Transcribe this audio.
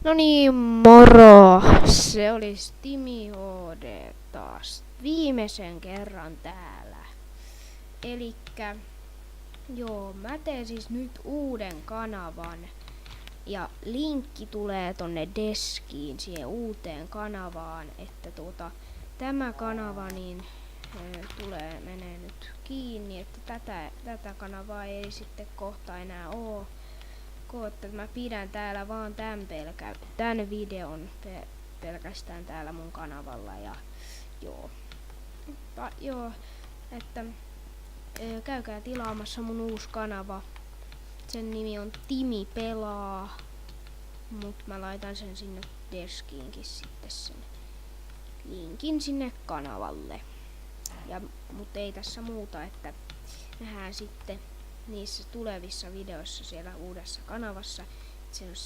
No niin, moro! Se olisi Timi HD taas viimeisen kerran täällä. Elikkä, mä teen siis nyt uuden kanavan. Ja linkki tulee tonne deskiin siihen uuteen kanavaan, että tämä kanava menee nyt kiinni, että tätä kanavaa ei sitten kohta enää oo. Että mä pidän täällä vaan tän videon pelkästään täällä mun kanavalla ja että käykää tilaamassa mun uusi kanava. Sen nimi on Timi pelaa, mut mä laitan sen sinne deskiinkin sitten sen linkin sinne kanavalle. Mut ei tässä muuta, että nähdään sitten niissä tulevissa videoissa siellä uudessa kanavassa. Se on